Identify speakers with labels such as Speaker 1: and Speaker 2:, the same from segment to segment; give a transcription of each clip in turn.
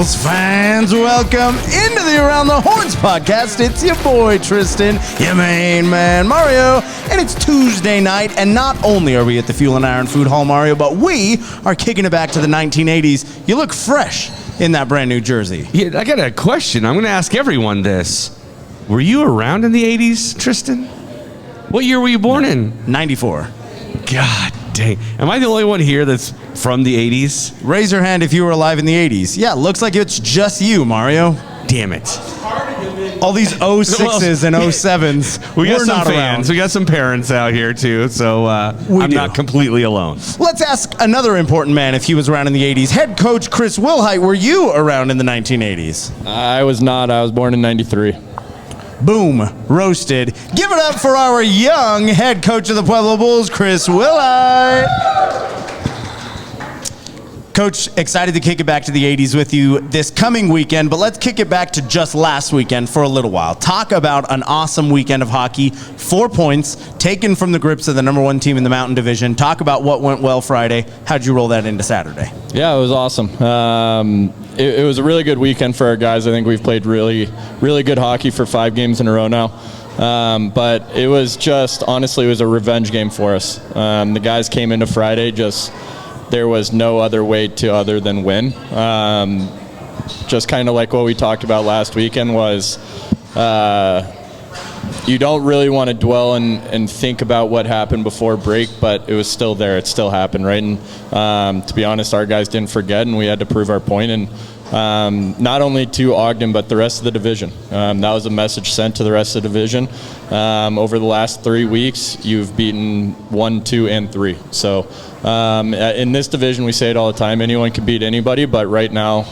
Speaker 1: Bulls fans, welcome into the Around the Horns podcast. It's your boy Tristan, your main man Mario, and it's Tuesday night, and not only are we at the Fuel and Iron Food Hall, Mario, but we are kicking it back to the 1980s. You look fresh in that brand new jersey.
Speaker 2: Yeah, I got a question. I'm going to ask everyone this. Were you around in the 80s, Tristan? What year were you born in?
Speaker 1: 94.
Speaker 2: God dang. Am I the only one here that's from the 80s?
Speaker 1: Raise your hand if you were alive in the 80s. Yeah, looks like it's just you, Mario.
Speaker 2: Damn it.
Speaker 1: All these 06s and 07s.
Speaker 2: We got some
Speaker 1: not
Speaker 2: fans.
Speaker 1: around.
Speaker 2: We got some parents out here, too, so I'm not completely alone.
Speaker 1: Let's ask another important man if he was around in the 80s. Head Coach Chris Wilhite, were you around in the 1980s?
Speaker 3: I was not. I was born in 93.
Speaker 1: Boom. Roasted. Give it up for our young head coach of the Pueblo Bulls, Chris Wilhite. Coach, excited to kick it back to the 80s with you this coming weekend, but let's kick it back to just last weekend for a little while. Talk about an awesome weekend of hockey. 4 points taken from the grips of the number one team in the Mountain Division. Talk about what went well Friday. How'd you roll that into Saturday?
Speaker 3: Yeah, it was awesome. It was a really good weekend for our guys. I think we've played really, really good hockey for 5 games in a row now. But it was just, honestly, it was a revenge game for us. The guys came into Friday there was no other way to other than win. Just kind of like what we talked about last weekend was you don't really want to dwell and think about what happened before break, but it was still there. It still happened, right? And to be honest, our guys didn't forget, and we had to prove our point. And not only to Ogden, but the rest of the division. That was a message sent to the rest of the division. Over the last 3 weeks, you've beaten 1, 2, and 3. So in this division, we say it all the time, anyone can beat anybody, but right now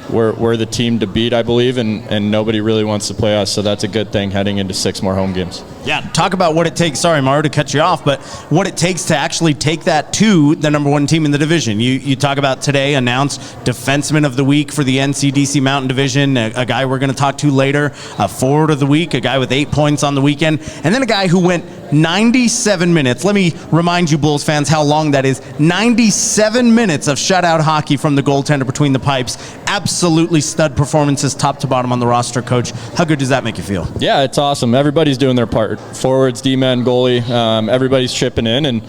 Speaker 3: we're the team to beat, I believe, and nobody really wants to play us, so that's a good thing heading into 6 more home games.
Speaker 1: Yeah, talk about what it takes. Sorry, Mario, to cut you off, but what it takes to actually take that to the number one team in the division. You talk about today announced defenseman of the week for the NCDC Mountain Division, a guy we're going to talk to later, a forward of the week, a guy with 8 points on the weekend, and then a guy who went 97 minutes. Let me remind you, Bulls fans, how long that is. 97 minutes of shutout hockey from the goaltender between the pipes. Absolutely stud performances top to bottom on the roster, Coach. How good does that make you feel?
Speaker 3: Yeah, it's awesome. Everybody's doing their part. Forwards, D-men, goalie, everybody's chipping in. And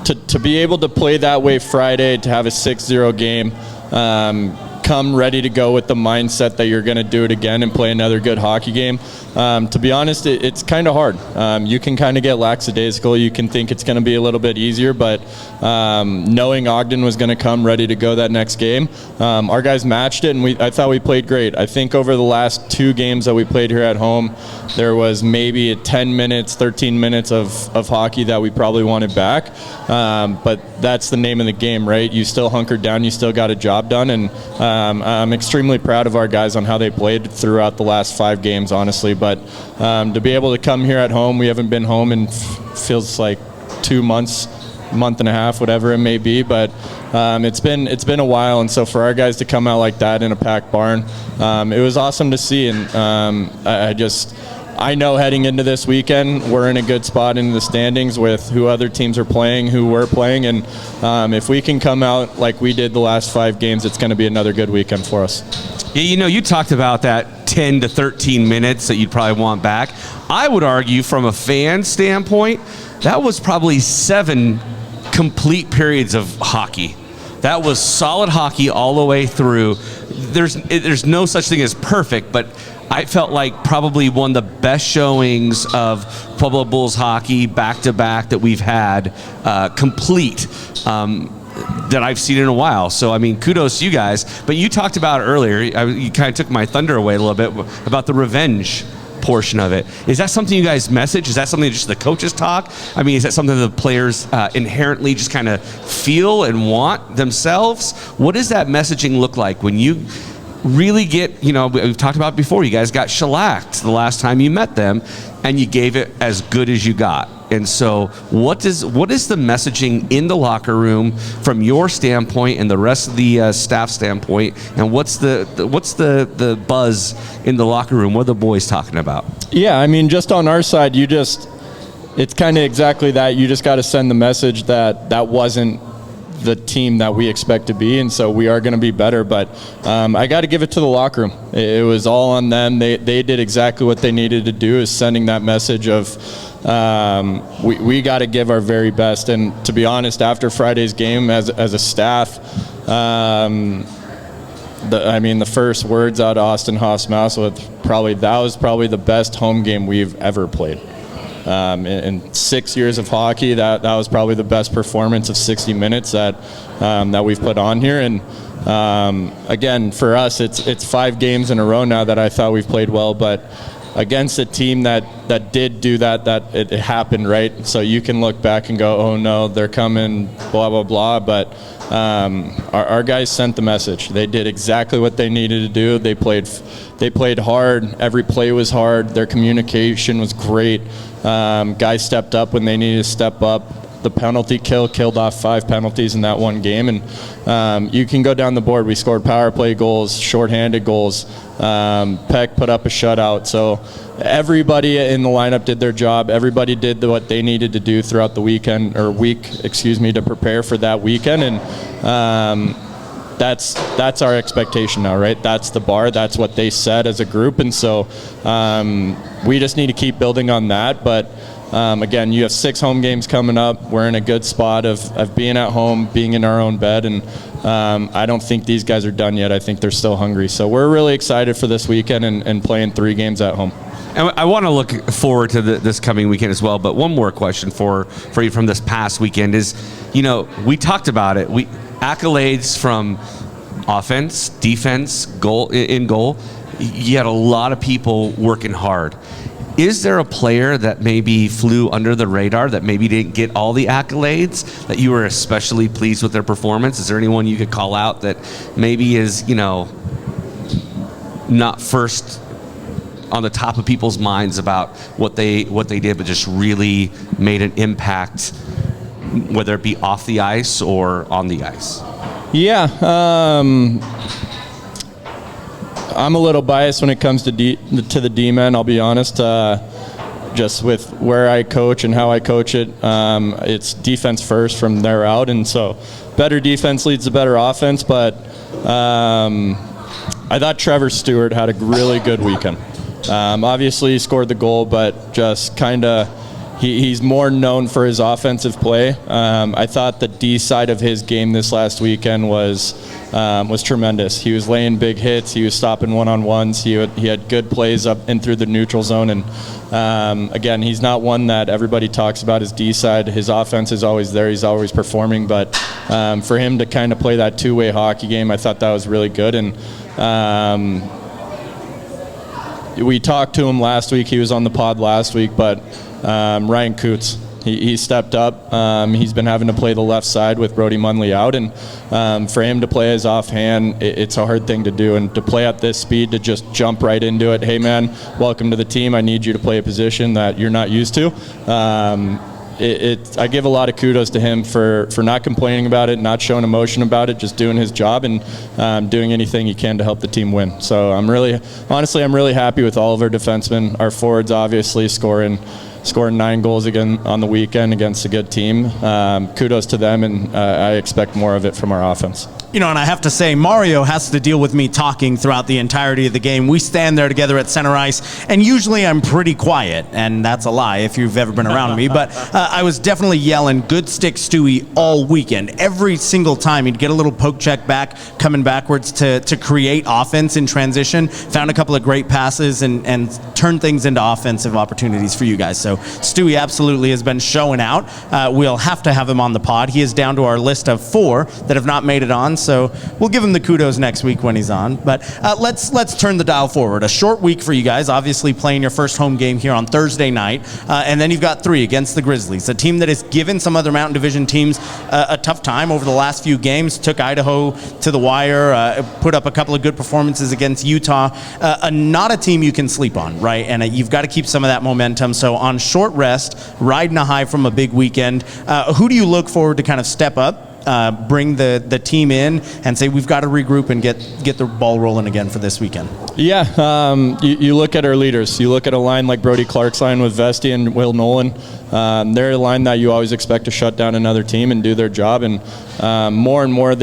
Speaker 3: to be able to play that way Friday, to have a 6-0 game, come ready to go with the mindset that you're going to do it again and play another good hockey game. To be honest, it's kind of hard. You can kind of get lackadaisical. You can think it's going to be a little bit easier, but knowing Ogden was going to come ready to go that next game, our guys matched it, and I thought we played great. I think over the last 2 games that we played here at home, there was maybe 10 minutes, 13 minutes of hockey that we probably wanted back, but that's the name of the game, right? You still hunkered down, you still got a job done, and I'm extremely proud of our guys on how they played throughout the last 5 games, honestly. But to be able to come here at home, we haven't been home in feels like 2 months, month and a half, whatever it may be. But it's been a while, and so for our guys to come out like that in a packed barn, it was awesome to see. And I know heading into this weekend, we're in a good spot in the standings with who other teams are playing, who we're playing, and if we can come out like we did the last 5 games, it's going to be another good weekend for us.
Speaker 2: Yeah, you talked about that 10 to 13 minutes that you'd probably want back. I would argue from a fan standpoint, that was probably 7 complete periods of hockey. That was solid hockey all the way through. There's no such thing as perfect, but I felt like probably one of the best showings of Pueblo Bulls hockey back-to-back that we've had complete that I've seen in a while. So, I mean, kudos to you guys. But you talked about earlier, you kind of took my thunder away a little bit about the revenge portion of it. Is that something you guys message? Is that something just the coaches talk? I mean, is that something the players inherently just kind of feel and want themselves? What does that messaging look like when you really get, we've talked about it before, you guys got shellacked the last time you met them, and you gave it as good as you got. And so what is the messaging in the locker room from your standpoint and the rest of the staff standpoint, and what's the buzz in the locker room? What are the boys talking about?
Speaker 3: Yeah, I mean, just on our side, it's kind of exactly that. You just got to send the message that wasn't the team that we expect to be, and so we are going to be better. But I got to give it to the locker room. It was all on them. They did exactly what they needed to do, is sending that message of we got to give our very best. And to be honest, after Friday's game, as a staff, the first words out of Austin Hoff's mouth was probably the best home game we've ever played. In 6 years of hockey, that was probably the best performance of 60 minutes that we've put on here. And again, for us, it's 5 games in a row now that I thought we've played well, but against a team that did do that it happened, right? So you can look back and go, oh no, they're coming, blah, blah, blah. But our guys sent the message. They did exactly what they needed to do. They played hard. Every play was hard. Their communication was great. Guys stepped up when they needed to step up. The penalty killed off 5 penalties in that one game. And you can go down the board. We scored power play goals, shorthanded goals. Peck put up a shutout. So everybody in the lineup did their job. Everybody did what they needed to do throughout the week, to prepare for that weekend. And that's our expectation now, right? That's the bar. That's what they set as a group. And so we just need to keep building on that. But again, you have 6 home games coming up. We're in a good spot of being at home, being in our own bed, and I don't think these guys are done yet. I think they're still hungry. So we're really excited for this weekend and playing 3 games at home.
Speaker 2: And I want to look forward to this coming weekend as well, but one more question for you from this past weekend is, we talked about it. Accolades from offense, defense, goal. You had a lot of people working hard. Is there a player that maybe flew under the radar, that maybe didn't get all the accolades, that you were especially pleased with their performance? Is there anyone you could call out that maybe is, not first on the top of people's minds about what they did, but just really made an impact, whether it be off the ice or on the ice?
Speaker 3: Yeah. I'm a little biased when it comes to the D-men, I'll be honest. Just with where I coach and how I coach it, it's defense first from there out. And so better defense leads to better offense. But I thought Trevor Stewart had a really good weekend. Obviously, he scored the goal, but just kind of he's more known for his offensive play. I thought the D side of his game this last weekend was tremendous. He was laying big hits. He was stopping one-on-ones. He had good plays up and through the neutral zone. And again, he's not one that everybody talks about his D side. His offense is always there. He's always performing. But for him to kind of play that two-way hockey game, I thought that was really good. And we talked to him last week. He was on the pod last week. But Ryan Coots, he stepped up. He's been having to play the left side with Brody Munley out, and for him to play his offhand, it's a hard thing to do. And to play at this speed, to just jump right into it, hey man, welcome to the team. I need you to play a position that you're not used to. I give a lot of kudos to him for not complaining about it, not showing emotion about it, just doing his job and doing anything he can to help the team win. So I'm really happy with all of our defensemen. Our forwards obviously scoring 9 goals again on the weekend against a good team. Kudos to them, and I expect more of it from our offense.
Speaker 1: And I have to say, Mario has to deal with me talking throughout the entirety of the game. We stand there together at center ice, and usually I'm pretty quiet, and that's a lie if you've ever been around me. But I was definitely yelling, good stick Stewie, all weekend. Every single time he'd get a little poke check back, coming backwards to create offense in transition. Found a couple of great passes and turned things into offensive opportunities for you guys. So Stewie absolutely has been showing out. We'll have to have him on the pod. He is down to our list of 4 that have not made it on. So we'll give him the kudos next week when he's on. But let's turn the dial forward. A short week for you guys, obviously playing your first home game here on Thursday night. And then you've got 3 against the Grizzlies, a team that has given some other Mountain Division teams a tough time over the last few games. Took Idaho to the wire, put up a couple of good performances against Utah. Not a team you can sleep on, right? And you've got to keep some of that momentum. So on short rest, riding a high from a big weekend, who do you look forward to kind of step up bring the team in and say we've got to regroup and get the ball rolling again for this weekend?
Speaker 3: Yeah, you look at our leaders. You look at a line like Brody Clarke's line with Vesti and Will Nolan. They're a line that you always expect to shut down another team and do their job. And more and more,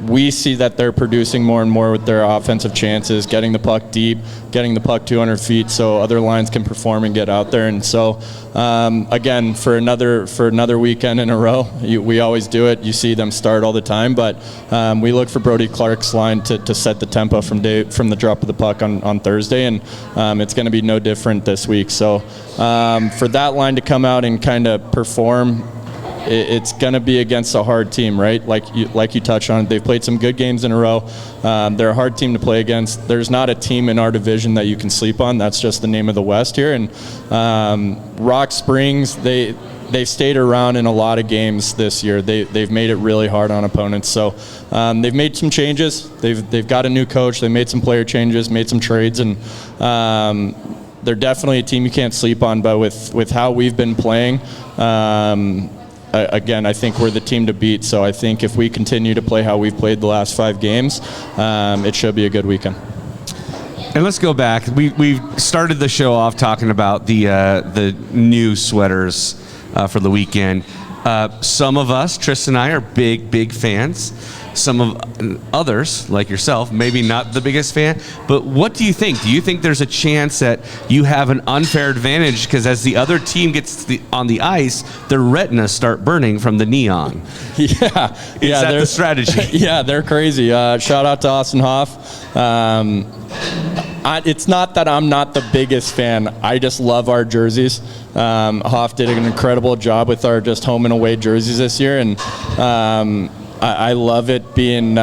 Speaker 3: we see that they're producing more and more with their offensive chances, getting the puck deep, getting the puck 200 feet, so other lines can perform and get out there. And so, again, for another weekend in a row, we always do it. You see them start all the time, but we look for Brody Clarke's line to set the tempo from the drop of the puck on Thursday, and it's going to be no different this week. So for that line to come out and kind of perform, it's going to be against a hard team, right? Like you touched on, they've played some good games in a row. They're a hard team to play against. There's not a team in our division that you can sleep on. That's just the name of the West here. And Rock Springs, they've stayed around in a lot of games this year. They've made it really hard on opponents. So they've made some changes. They've got a new coach. They made some player changes, made some trades, and they're definitely a team you can't sleep on. But with how we've been playing, again, I think we're the team to beat. So I think if we continue to play how we've played the last 5 games, it should be a good weekend.
Speaker 2: And let's go back. We've started the show off talking about the new sweaters for the weekend. Some of us, Tristan and I, are big fans. Some of others, like yourself, maybe not the biggest fan. But what do you think? Do you think there's a chance that you have an unfair advantage because as the other team gets on the ice, their retinas start burning from the neon?
Speaker 3: Yeah.
Speaker 2: Is that the strategy?
Speaker 3: Yeah, they're crazy. Shout out to Austin Hoff. It's not that I'm not the biggest fan. I just love our jerseys. Hoff did an incredible job with our just home and away jerseys this year, and I love it being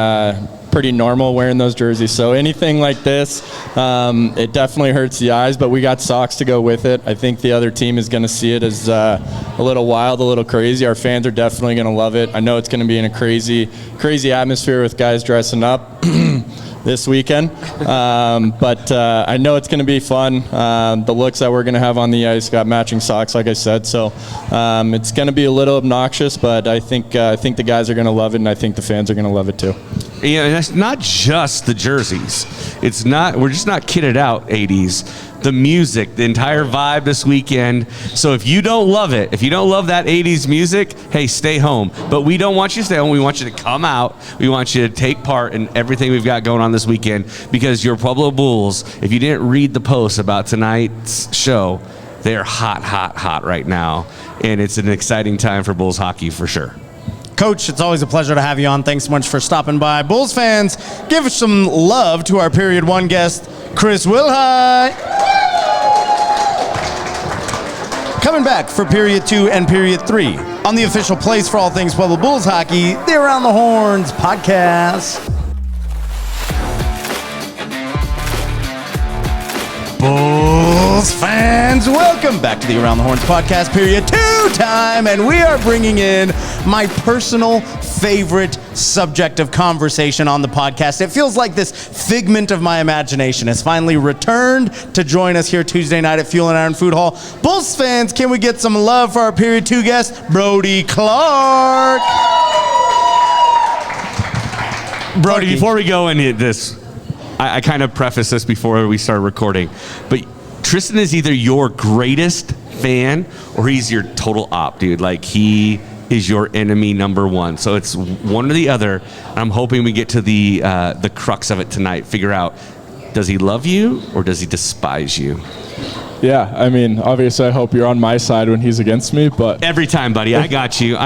Speaker 3: pretty normal wearing those jerseys. So anything like this, it definitely hurts the eyes, but we got socks to go with it. I think the other team is going to see it as a little wild, a little crazy. Our fans are definitely going to love it. I know it's going to be in a crazy atmosphere with guys dressing up this weekend, but I know it's going to be fun. The looks that we're going to have on the ice got matching socks, like I said, so it's going to be a little obnoxious, but I think the guys are going to love it, and I think the fans are going to love it too.
Speaker 2: Yeah, and that's not just the jerseys. We're just not kitted out 80s. The music, the entire vibe this weekend. So if you don't love it, if you don't love that 80s music, hey, stay home. But we don't want you to stay home. We want you to come out. We want you to take part in everything we've got going on this weekend, because your Pueblo Bulls, if you didn't read the post about tonight's show, they're hot right now. And it's an exciting time for Bulls hockey for sure.
Speaker 1: Coach, it's always a pleasure to have you on. Thanks so much for stopping by. Bulls fans, give some love to our Period 1 guest, Chris Wilhite. Coming back for Period 2 and Period 3 on the official place for all things Pueblo Bulls hockey, the Around the Horns podcast. Bulls fans, welcome back to the Around the Horns podcast, Period 2 time, and we are bringing in my personal favorite subject of conversation on the podcast. It feels like this figment of my imagination has finally returned to join us here Tuesday night at Fuel and Iron Food Hall. Bulls fans, can we get some love for our Period 2 guest, Brody Clarke?
Speaker 2: Brody, before we go into this, I kind of prefaced this before we started recording, but Tristan is either your greatest fan or he's your total op, dude. Like, he is your enemy number one. So it's one or the other. I'm hoping we get to the crux of it tonight. Figure out, does he love you or does he despise you?
Speaker 4: Yeah, I mean, obviously I hope you're on my side when he's against me, but...
Speaker 2: Every time, buddy. I got you.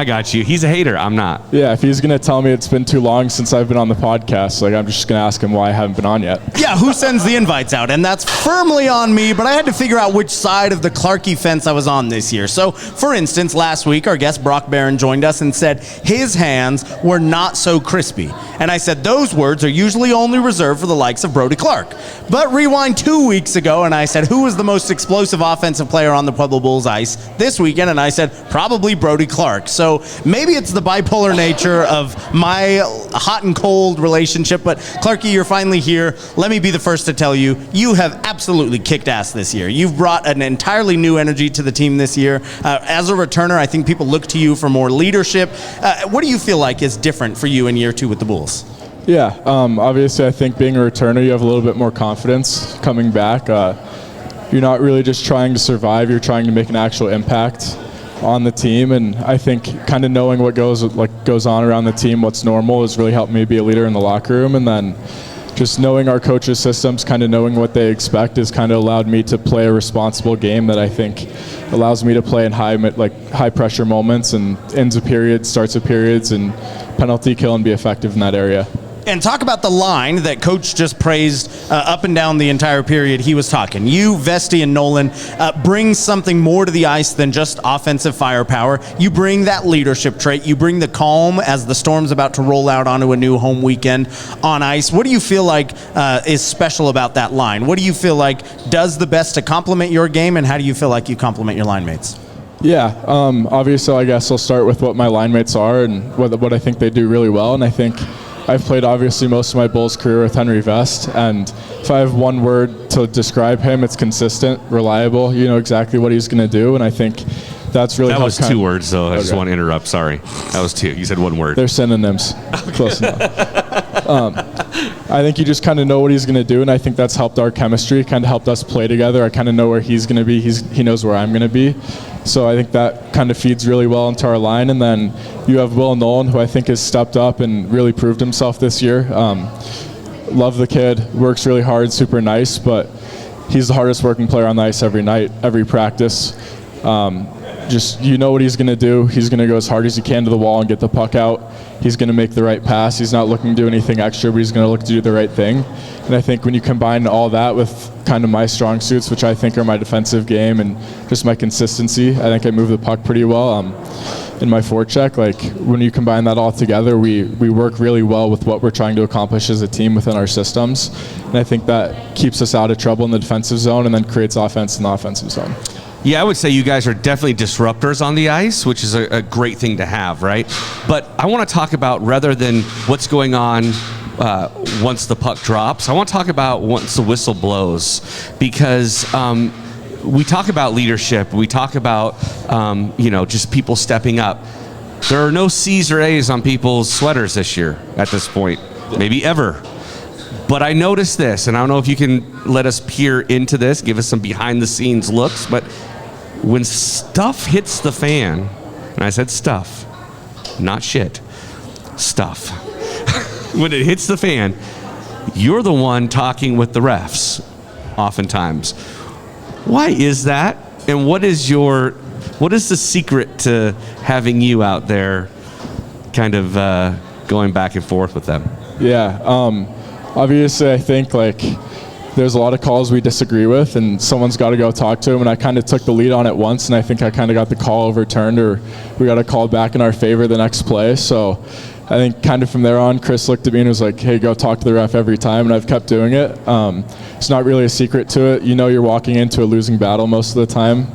Speaker 2: He's a hater. I'm not.
Speaker 4: Yeah, if he's going to tell me it's been too long since I've been on the podcast, like, I'm just going to ask him why I haven't been on yet.
Speaker 1: Yeah, who sends the invites out? And that's firmly on me, but I had to figure out which side of the Clarke fence I was on this year. So, for instance, last week, our guest Brock Barron joined us and said his hands were not so crispy. And I said those words are usually only reserved for the likes of Brody Clarke. But rewind 2 weeks ago, and I said who was the most explosive offensive player on the Pueblo Bulls ice this weekend, and I said probably Brody Clarke. So maybe it's the bipolar nature of my hot and cold relationship, but Clarke, you're finally here. Let me be the first to tell you, you have absolutely kicked ass this year. You've brought an entirely new energy to the team this year. As a returner, I think people look to you for more leadership. What do you feel like is different for you in year 2 with the Bulls?
Speaker 4: Yeah, obviously I think being a returner, you have a little bit more confidence coming back. You're not really just trying to survive, you're trying to make an actual impact on the team, and I think kind of knowing what goes on around the team, what's normal, has really helped me be a leader in the locker room. And then just knowing our coaches' systems, kind of knowing what they expect, has kind of allowed me to play a responsible game that I think allows me to play in high pressure moments and ends of periods, starts of periods, and penalty kill and be effective in that area.
Speaker 1: And talk about the line that Coach just praised up and down the entire period he was talking. You, Vesti, and Nolan bring something more to the ice than just offensive firepower. You bring that leadership trait. You bring the calm as the Storm's about to roll out onto a new home weekend on ice. What do you feel like is special about that line? What do you feel like does the best to complement your game, and how do you feel like you complement your line mates?
Speaker 4: Yeah, obviously I guess I'll start with what my line mates are and what I think they do really well, and I think I've played obviously most of my Bulls career with Henry Vest, and if I have one word to describe him, it's consistent, reliable. You know exactly what he's going to do, and I think that's really
Speaker 2: that was 2 words, though. I just want to interrupt. Sorry, that was 2. You said 1 word.
Speaker 4: They're synonyms. Okay. Close enough. I think you just kind of know what he's going to do, and I think that's helped our chemistry, kind of helped us play together. I kind of know where he's going to be. He knows where I'm going to be. So I think that kind of feeds really well into our line. And then you have Will Nolan, who I think has stepped up and really proved himself this year. Love the kid, works really hard, super nice, but he's the hardest working player on the ice every night, every practice. Just, you know what he's going to do. He's going to go as hard as he can to the wall and get the puck out. He's going to make the right pass. He's not looking to do anything extra, but he's going to look to do the right thing. And I think when you combine all that with kind of my strong suits, which I think are my defensive game and just my consistency, I think I move the puck pretty well in my forecheck. Like, when you combine that all together, we work really well with what we're trying to accomplish as a team within our systems. And I think that keeps us out of trouble in the defensive zone and then creates offense in the offensive zone.
Speaker 2: Yeah, I would say you guys are definitely disruptors on the ice, which is a great thing to have, right? But I want to talk about, rather than what's going on once the puck drops, I want to talk about once the whistle blows, because we talk about leadership, we talk about just people stepping up. There are no C's or A's on people's sweaters this year at this point, maybe ever. But I noticed this, and I don't know if you can let us peer into this, give us some behind-the-scenes looks, but when stuff hits the fan, and I said stuff, not shit, stuff. When it hits the fan, you're the one talking with the refs, oftentimes. Why is that? And what is the secret to having you out there kind of going back and forth with them?
Speaker 4: Yeah, obviously I think there's a lot of calls we disagree with, and someone's got to go talk to him, and I kind of took the lead on it once, and I think I kind of got the call overturned, or we got a call back in our favor the next play. So I think kind of from there on, Chris looked at me and was like, hey, go talk to the ref every time, and I've kept doing it. It's not really a secret to it. You know you're walking into a losing battle most of the time.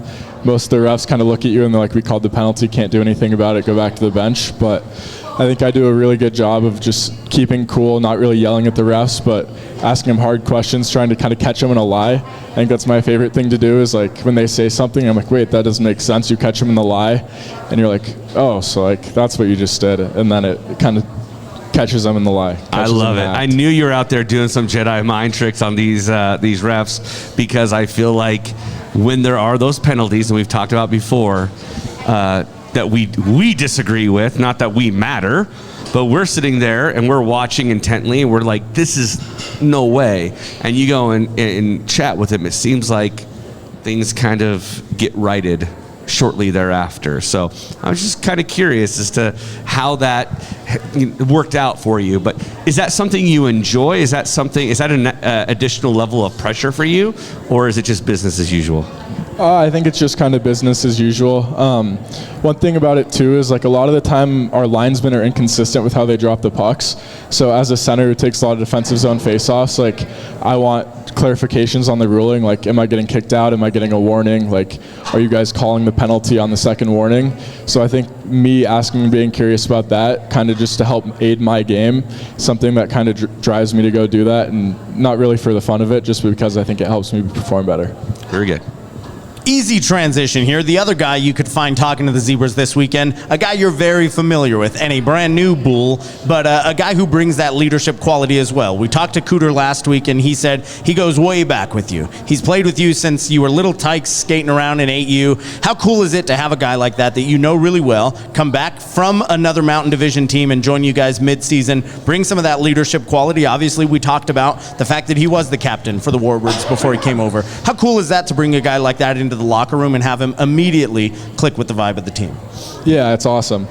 Speaker 4: Most of the refs kind of look at you and they're like, we called the penalty, can't do anything about it, go back to the bench. But I think I do a really good job of just keeping cool, not really yelling at the refs, but asking them hard questions, trying to kind of catch them in a lie. I think that's my favorite thing to do, is when they say something, I'm like, wait, that doesn't make sense. You catch them in the lie, and you're like, oh, so that's what you just did. And then it kind of catches them in the lie.
Speaker 2: I love it. I knew you were out there doing some Jedi mind tricks on these refs, because I feel like when there are those penalties, and we've talked about before, that we disagree with, not that we matter, but we're sitting there and we're watching intently and we're like, this is no way. And you go and chat with him, it seems like things kind of get righted shortly thereafter. So I was just kind of curious as to how that worked out for you. But is that something you enjoy? Is that an additional level of pressure for you, or is it just business as usual?
Speaker 4: I think it's just kind of business as usual. One thing about it too is like a lot of the time our linesmen are inconsistent with how they drop the pucks. So as a center who takes a lot of defensive zone faceoffs, like I want clarifications on the ruling. Like, am I getting kicked out? Am I getting a warning? Like, are you guys calling the penalty on the second warning? So I think me asking and being curious about that, kind of just to help aid my game, something that kind of drives me to go do that, and not really for the fun of it, just because I think it helps me perform better.
Speaker 2: Very good.
Speaker 1: Easy transition here. The other guy you could find talking to the Zebras this weekend, a guy you're very familiar with, and a brand new Bull, but a guy who brings that leadership quality as well. We talked to Cooter last week, and he said he goes way back with you. He's played with you since you were little tykes skating around in 8U. How cool is it to have a guy like that you know really well come back from another Mountain Division team and join you guys mid-season, bring some of that leadership quality? Obviously, we talked about the fact that he was the captain for the Warbirds before he came over. How cool is that to bring a guy like that into the locker room and have him immediately click with the vibe of the team?
Speaker 4: Yeah, it's awesome.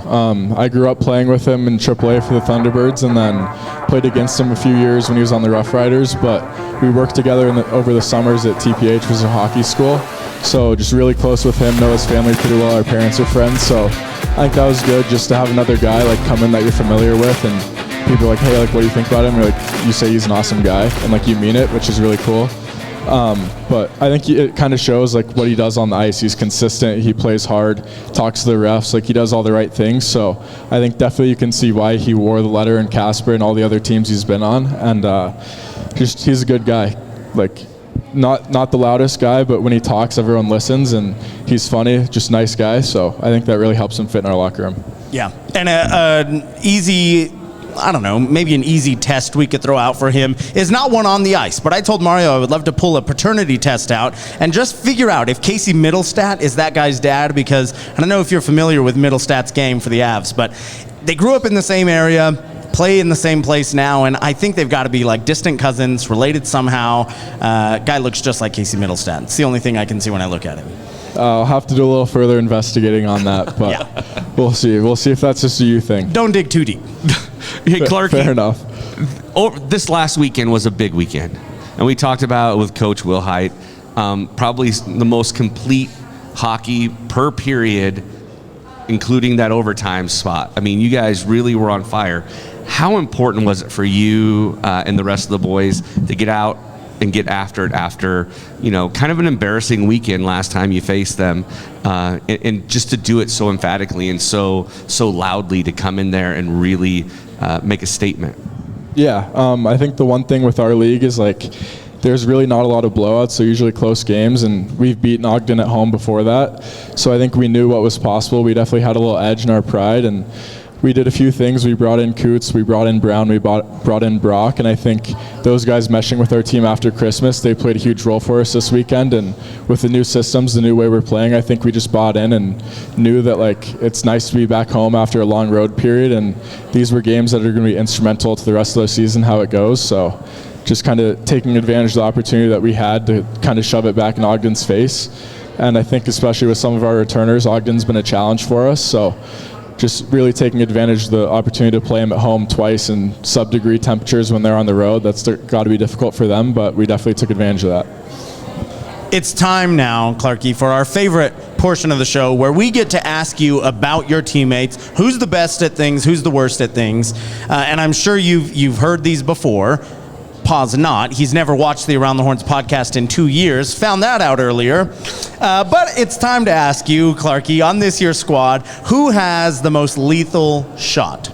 Speaker 4: I grew up playing with him in AAA for the Thunderbirds, and then played against him a few years when he was on the Rough Riders, but we worked together over the summers at TPH, which was a hockey school. So just really close with him, know his family pretty well, our parents are friends, so I think that was good just to have another guy like come in that you're familiar with, and people are like, hey, like, what do you think about him? You're like, you say he's an awesome guy, and like you mean it, which is really cool. But I think it kind of shows like what he does on the ice. He's consistent, he plays hard, talks to the refs, like he does all the right things. So I think definitely you can see why he wore the letter in Casper and all the other teams he's been on. And just he's a good guy. Like not the loudest guy, but when he talks, everyone listens, and he's funny, just nice guy. So I think that really helps him fit in our locker room.
Speaker 1: Yeah, and an easy, I don't know, maybe an easy test we could throw out for him is not one on the ice, but I told Mario I would love to pull a paternity test out and just figure out if Casey Middlestat is that guy's dad, because I don't know if you're familiar with Middlestat's game for the Avs, but they grew up in the same area, play in the same place now, and I think they've got to be like distant cousins, related somehow. Guy looks just like Casey Middlestat. It's the only thing I can see when I look at him.
Speaker 4: I'll have to do a little further investigating on that, but yeah. We'll see. We'll see if that's just a you thing.
Speaker 1: Don't dig too deep.
Speaker 2: Hey, Clarke.
Speaker 4: Fair enough.
Speaker 2: This last weekend was a big weekend, and we talked about it with Coach Wilhite. Probably the most complete hockey per period, including that overtime spot. I mean, you guys really were on fire. How important was it for you and the rest of the boys to get out and get after it after, you know, kind of an embarrassing weekend last time you faced them, and just to do it so emphatically and so loudly, to come in there and really make a statement?
Speaker 4: Yeah, I think the one thing with our league is like there's really not a lot of blowouts, so usually close games, and we've beaten Ogden at home before that. So I think we knew what was possible. We definitely had a little edge in our pride, and we did a few things. We brought in Coots, we brought in Brown, we brought in Brock, and I think those guys meshing with our team after Christmas, they played a huge role for us this weekend. And with the new systems, the new way we're playing, I think we just bought in and knew that like it's nice to be back home after a long road period, and these were games that are going to be instrumental to the rest of the season, how it goes. So just kind of taking advantage of the opportunity that we had to kind of shove it back in Ogden's face. And I think especially with some of our returners, Ogden's been a challenge for us. So just really taking advantage of the opportunity to play them at home twice in sub-degree temperatures when they're on the road. That's got to be difficult for them, but we definitely took advantage of that.
Speaker 1: It's time now, Clarke, for our favorite portion of the show where we get to ask you about your teammates. Who's the best at things? Who's the worst at things? And I'm sure you've heard these before. Pause not. He's never watched the Around the Horns podcast in 2 years. Found that out earlier. But it's time to ask you, Clarke, on this year's squad, who has the most lethal shot?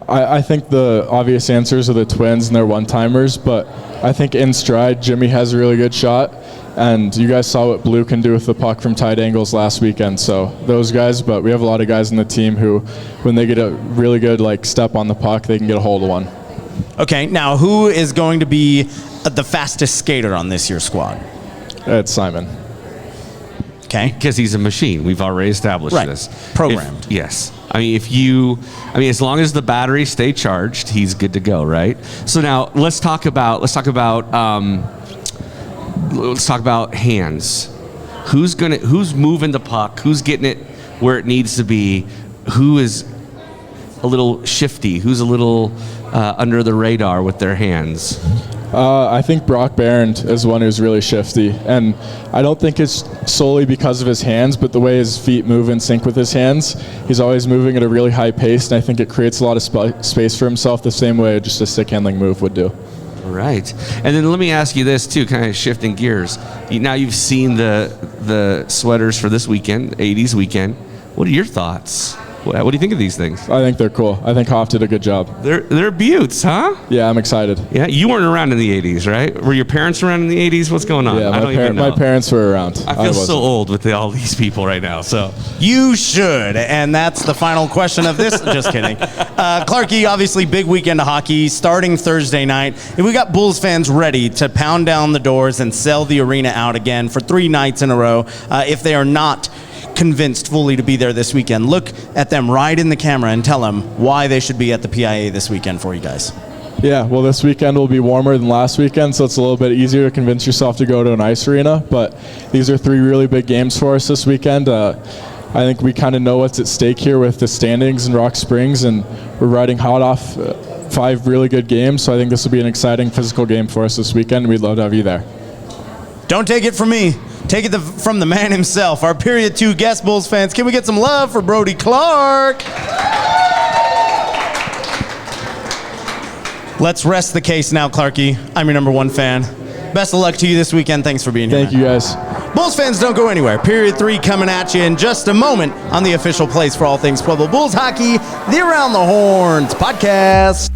Speaker 4: I think the obvious answers are the Twins and their one-timers, but I think in stride, Jimmy has a really good shot. And you guys saw what Blue can do with the puck from tight angles last weekend. So those guys, but we have a lot of guys in the team who, when they get a really good like step on the puck, they can get a hold of one.
Speaker 1: Okay, now who is going to be the fastest skater on this year's squad?
Speaker 4: It's Simon.
Speaker 1: Okay.
Speaker 2: Because he's a machine. We've already established this.
Speaker 1: Programmed.
Speaker 2: Yes. I mean, as long as the batteries stay charged, he's good to go, right? So now let's talk about hands. Who's moving the puck? Who's getting it where it needs to be? Who is a little shifty? Who's a little under the radar with their hands?
Speaker 4: I think Brock Barron is one who's really shifty, and I don't think it's solely because of his hands, but the way his feet move in sync with his hands. He's always moving at a really high pace, and I think it creates a lot of space for himself the same way just a stick handling move would do.
Speaker 2: Right. And then let me ask you this, too, kind of shifting gears. Now you've seen the sweaters for this weekend, 80s weekend. What are your thoughts? What do you think of these things?
Speaker 4: I think they're cool. I think Hoff did a good job.
Speaker 2: They're beauts, huh?
Speaker 4: Yeah, I'm excited.
Speaker 2: Yeah, you weren't around in the 80s, right? Were your parents around in the 80s? What's going on?
Speaker 4: Yeah,
Speaker 2: I don't even know.
Speaker 4: my parents were around.
Speaker 2: I feel so old with all these people right now. So
Speaker 1: You should, and that's the final question of this. Just kidding. Clarke, obviously big weekend of hockey starting Thursday night. And we got Bulls fans ready to pound down the doors and sell the arena out again for 3 nights in a row if they are not convinced fully to be there this weekend. Look at them right in the camera and tell them why they should be at the PIA this weekend for you guys.
Speaker 4: Yeah, well, this weekend will be warmer than last weekend, so it's a little bit easier to convince yourself to go to an ice arena. But these are 3 really big games for us this weekend. I think we kind of know what's at stake here with the standings in Rock Springs, and we're riding hot off 5 really good games. So I think this will be an exciting physical game for us this weekend, and we'd love to have you there.
Speaker 1: Don't take it from me. Take it from the man himself, our Period 2 guest Bulls fans. Can we get some love for Brody Clarke? Let's rest the case now, Clarke. I'm your number 1 fan. Best of luck to you this weekend. Thanks for being here.
Speaker 4: Thank you, guys.
Speaker 1: Bulls fans, don't go anywhere. Period 3 coming at you in just a moment on the official place for all things Pueblo Bulls hockey, the Around the Horns podcast.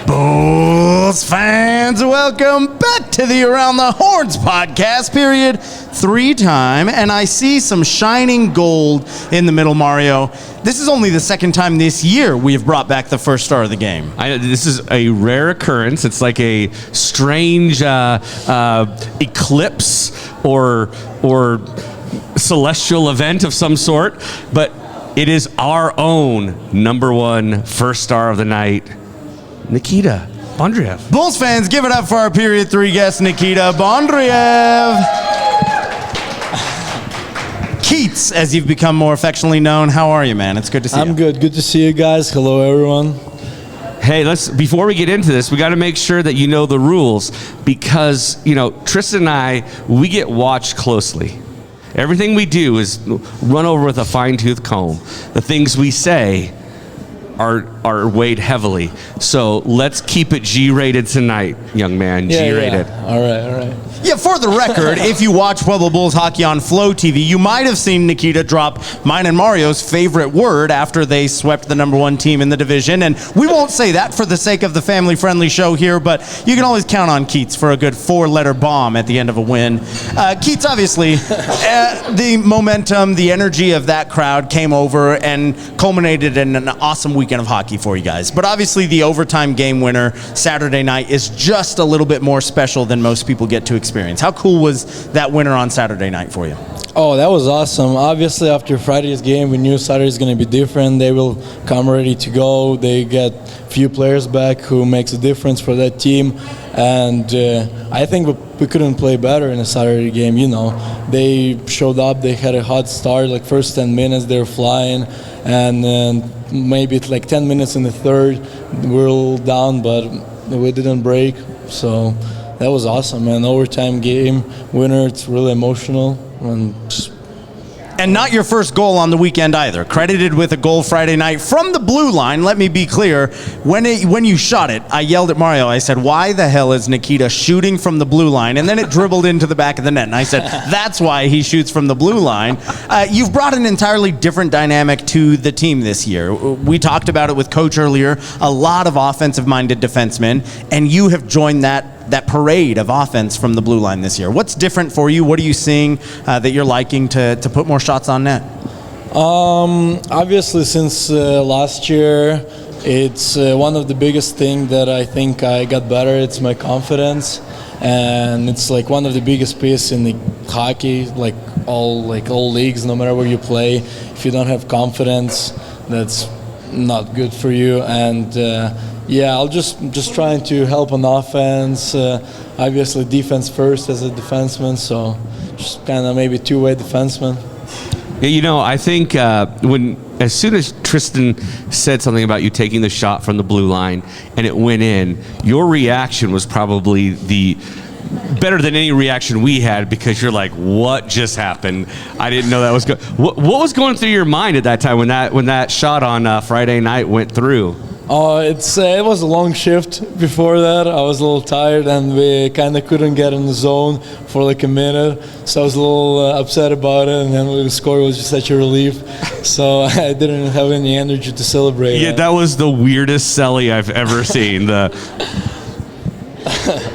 Speaker 1: Bulls fans, welcome back to the Around the Horns podcast, Period 3 time, and I see some shining gold in the middle, Mario. This is only the second time this year we have brought back the first star of the game.
Speaker 2: This is a rare occurrence. It's like a strange eclipse or celestial event of some sort, but it is our own number 1 first star of the night, Nikita Bondariev.
Speaker 1: Bulls fans, give it up for our Period 3 guest, Nikita Bondariev. Keats, as you've become more affectionately known. How are you, man? It's good to see you.
Speaker 5: I'm good. Good to see you guys. Hello, everyone.
Speaker 2: Hey, before we get into this, we got to make sure that you know the rules because, Tristan and I, we get watched closely. Everything we do is run over with a fine-tooth comb. The things we say are weighed heavily. So let's keep it G-rated tonight, young man. G-rated.
Speaker 5: Yeah. All right.
Speaker 1: Yeah, for the record, if you watch Pueblo Bulls hockey on Flow TV, you might have seen Nikita drop mine and Mario's favorite word after they swept the number 1 team in the division. And we won't say that for the sake of the family-friendly show here, but you can always count on Keats for a good 4-letter bomb at the end of a win. Keats, obviously, the momentum, the energy of that crowd came over and culminated in an awesome weekend of hockey for you guys. But obviously, the overtime game winner Saturday night is just a little bit more special than most people get to experience. How cool was that winner on Saturday night for you?
Speaker 5: Oh, that was awesome. Obviously, after Friday's game, we knew Saturday's going to be different. They will come ready to go. They get few players back who makes a difference for that team. And I think we couldn't play better in a Saturday game. They showed up. They had a hot start. Like first 10 minutes, they were flying. And maybe it's like 10 minutes in the third, we're all down, but we didn't break. So that was awesome, man. Overtime game winner. It's really emotional.
Speaker 1: And not your first goal on the weekend either. Credited with a goal Friday night from the blue line. Let me be clear. When you shot it, I yelled at Mario. I said, why the hell is Nikita shooting from the blue line? And then it dribbled into the back of the net. And I said, that's why he shoots from the blue line. You've brought an entirely different dynamic to the team this year. We talked about it with Coach earlier. A lot of offensive-minded defensemen. And you have joined that parade of offense from the blue line this year. What's different for you? What are you seeing that you're liking to put more shots on net?
Speaker 5: Obviously, since last year, it's one of the biggest things that I think I got better. It's my confidence, and it's like one of the biggest pieces in the hockey, like all leagues, no matter where you play. If you don't have confidence, that's not good for you. And I'll just trying to help on offense. Obviously, defense first as a defenseman, so just kind of maybe two-way defenseman.
Speaker 2: Yeah, I think when as soon as Tristan said something about you taking the shot from the blue line and it went in, your reaction was probably the better than any reaction we had, because you're like, what just happened? I didn't know that was good. What was going through your mind at that time when that shot on Friday night went through?
Speaker 5: It was a long shift before that. I was a little tired, and we kind of couldn't get in the zone for like a minute. So I was a little upset about it, and then the score was just such a relief. So I didn't have any energy to celebrate.
Speaker 2: Yeah, that was the weirdest celly I've ever seen.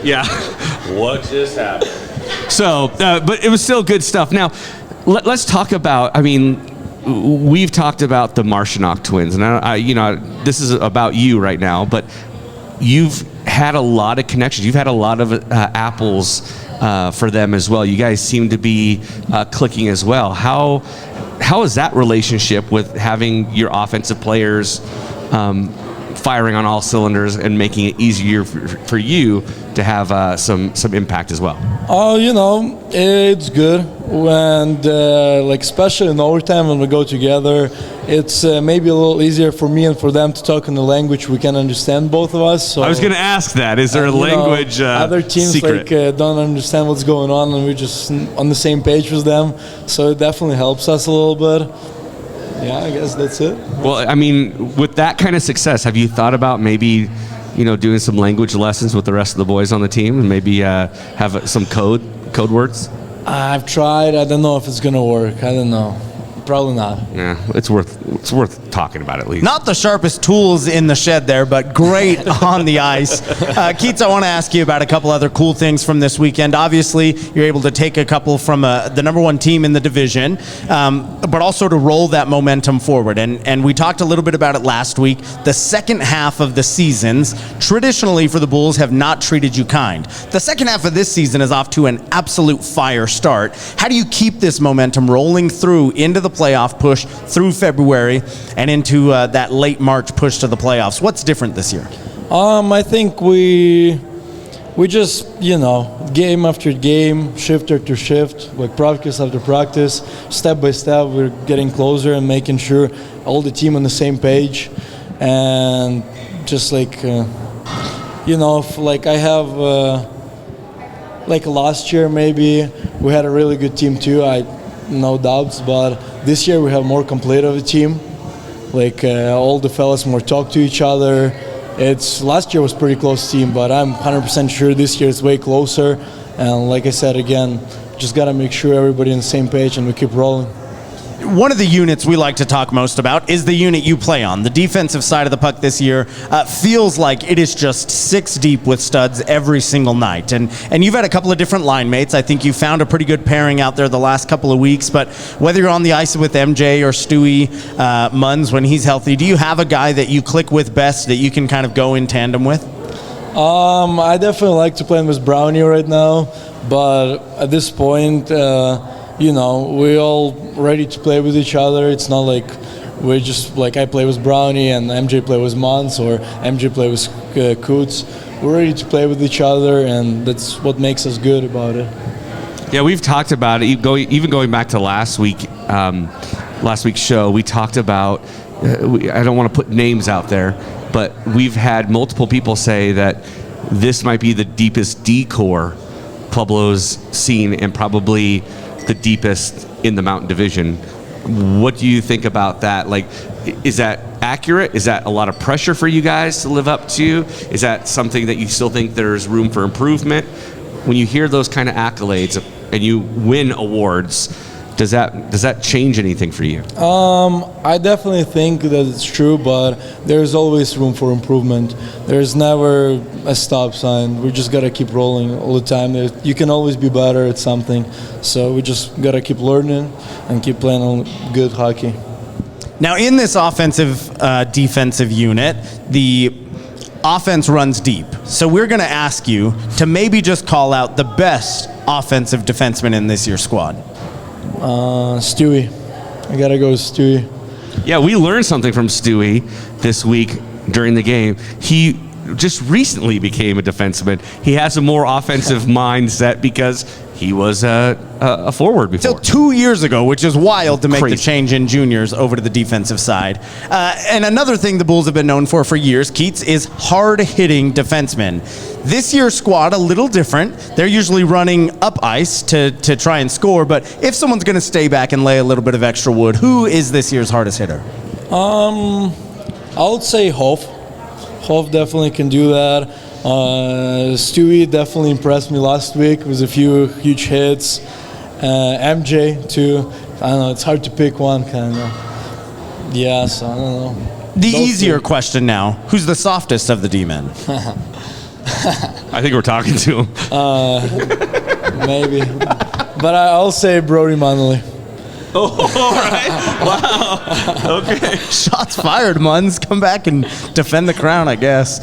Speaker 2: Yeah. What just happened? So, but it was still good stuff. Now, let's talk about, we've talked about the Marshanock twins, and this is about you right now, but you've had a lot of connections. You've had a lot of apples for them as well. You guys seem to be clicking as well. How is that relationship with having your offensive players firing on all cylinders and making it easier for you to have some impact as well?
Speaker 5: It's good, and especially in overtime when we go together, it's maybe a little easier for me and for them to talk in the language we can understand, both of us. So,
Speaker 2: I was going to ask that. Is there a language
Speaker 5: other teams
Speaker 2: secret?
Speaker 5: Don't understand what's going on, and we're just on the same page with them. So it definitely helps us a little bit. Yeah, I guess that's it.
Speaker 2: Well, with that kind of success, have you thought about maybe, doing some language lessons with the rest of the boys on the team and maybe have some code words?
Speaker 5: I've tried. I don't know if it's gonna work. I don't know. Probably not.
Speaker 2: Yeah, it's worth talking about at least.
Speaker 1: Not the sharpest tools in the shed there, but great on the ice. Keats, I want to ask you about a couple other cool things from this weekend. Obviously, you're able to take a couple from the number one team in the division, but also to roll that momentum forward. And we talked a little bit about it last week. The second half of the seasons, traditionally for the Bulls, have not treated you kind. The second half of this season is off to an absolute fire start. How do you keep this momentum rolling through into the playoff push through February and into that late March push to the playoffs? What's different this year?
Speaker 5: I think we just, game after game, shift after shift, like practice after practice, step by step, we're getting closer and making sure all the team on the same page. And just I have, last year maybe, we had a really good team too, no doubts, but this year we have more complete of a team. All the fellas more talk to each other. Last year was pretty close team, but I'm 100% sure this year is way closer. And like I said again, just gotta make sure everybody on the same page and we keep rolling.
Speaker 1: One of the units we like to talk most about is the unit you play on. The defensive side of the puck this year feels like it is just six deep with studs every single night. And you've had a couple of different line mates. I think you found a pretty good pairing out there the last couple of weeks. But whether you're on the ice with MJ or Stewie Munns when he's healthy, do you have a guy that you click with best that you can kind of go in tandem with?
Speaker 5: I definitely like to play with Brownie right now. But at this point, we're all ready to play with each other. It's not like we're just I play with Brownie and MJ play with Mons or MJ play with Coots. We're ready to play with each other, and that's what makes us good about it.
Speaker 2: Yeah, we've talked about it. Even going back to last week's show, we talked about. I don't want to put names out there, but we've had multiple people say that this might be the deepest D-core Pueblo's seen, and probably the deepest in the Mountain Division. What do you think about that? Is that accurate? Is that a lot of pressure for you guys to live up to? Is that something that you still think there's room for improvement? When you hear those kind of accolades and you win awards, does that change anything for you?
Speaker 5: I definitely think that it's true, but there's always room for improvement. There's never a stop sign. We just gotta keep rolling all the time. You can always be better at something, so we just gotta keep learning and keep playing on good hockey.
Speaker 1: Now, in this offensive defensive unit, the offense runs deep. So we're going to ask you to maybe just call out the best offensive defenseman in this year's squad.
Speaker 5: Stewie. I gotta go with Stewie.
Speaker 2: Yeah, we learned something from Stewie this week during the game. He just recently became a defenseman. He has a more offensive mindset because he was a forward before.
Speaker 1: Till 2 years ago, which is wild to make
Speaker 2: Crazy.
Speaker 1: the change in juniors over to the defensive side. And another thing the Bulls have been known for years, Keats, is hard-hitting defensemen. This year's squad, a little different. They're usually running up ice to try and score, but if someone's going to stay back and lay a little bit of extra wood, who is this year's hardest hitter?
Speaker 5: I would say Hoff. Hoff definitely can do that. Stewie definitely impressed me last week with a few huge hits. MJ too. I don't know, it's hard to pick one kind of. Yeah, so I don't know.
Speaker 1: The
Speaker 5: Those
Speaker 1: easier
Speaker 5: two.
Speaker 1: question now, who's the softest of the D-men?
Speaker 2: I think we're talking to him.
Speaker 5: Maybe. But I'll say Brody Clarke.
Speaker 2: Okay.
Speaker 1: Shots fired, Munns. Come back and defend the crown, I guess.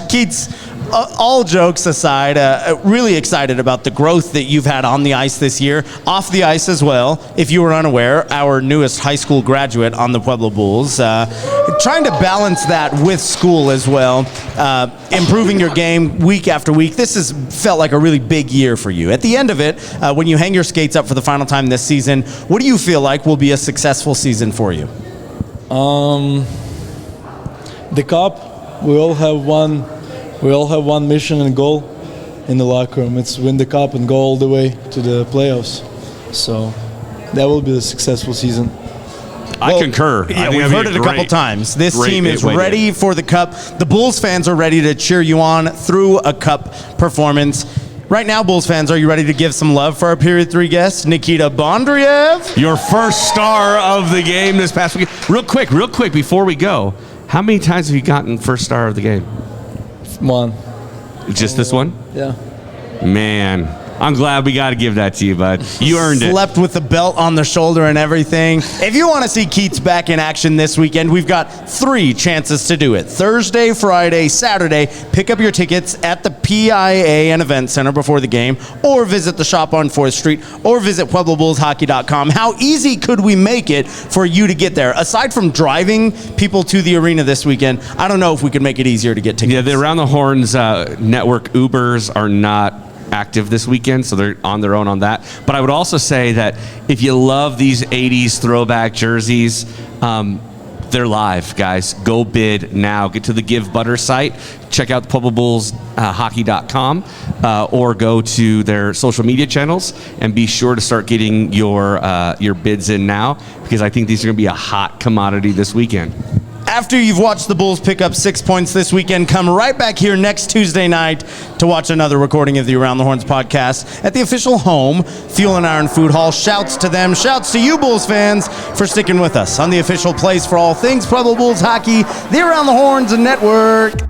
Speaker 1: Keats, all jokes aside, really excited about the growth that you've had on the ice this year, off the ice as well. If you were unaware, our newest high school graduate on the Pueblo Bulls. Trying to balance that with school as well, improving your game week after week. This has felt like a really big year for you. At the end of it, when you hang your skates up for the final time this season, what do you feel like will be a successful season for you?
Speaker 5: The cup, we all have one mission and goal in the locker room. It's win the cup and go all the way to the playoffs. So that will be a successful season.
Speaker 2: I concur.
Speaker 1: Yeah,
Speaker 2: I think
Speaker 1: we've
Speaker 2: that'd
Speaker 1: heard
Speaker 2: be
Speaker 1: it a couple times. This
Speaker 2: great
Speaker 1: team is
Speaker 2: way to
Speaker 1: ready
Speaker 2: end.
Speaker 1: for the cup. The Bulls fans are ready to cheer you on through a cup performance. Right now, Bulls fans, are you ready to give some love for our Period 3 guest, Nikita Bondariev?
Speaker 2: Your first star of the game this past week. Real quick, before we go, how many times have you gotten first star of the game?
Speaker 5: One.
Speaker 2: Just this one?
Speaker 5: Yeah.
Speaker 2: Man, I'm glad we got to give that to you, bud. You earned it.
Speaker 1: Slept with the belt on the shoulder and everything. If you want to see Keats back in action this weekend, we've got 3 chances to do it. Thursday, Friday, Saturday. Pick up your tickets at the PIA and Event Center before the game, or visit the shop on 4th Street, or visit PuebloBullsHockey.com. How easy could we make it for you to get there? Aside from driving people to the arena this weekend, I don't know if we could make it easier to get tickets.
Speaker 2: Yeah, the Around the Horns network Ubers are not active this weekend, so they're on their own on that. But I would also say that if you love these 80s throwback jerseys, they're live, guys. Go bid now. Get to the Give Butter site. Check out PuebloBullsHockey.com or go to their social media channels and be sure to start getting your bids in now, because I think these are going to be a hot commodity this weekend.
Speaker 1: After you've watched the Bulls pick up 6 points this weekend, come right back here next Tuesday night to watch another recording of the Around the Horns podcast at the official home, Fuel and Iron Food Hall. Shouts to them. Shouts to you, Bulls fans, for sticking with us on the official place for all things Pueblo Bulls hockey, the Around the Horns Network.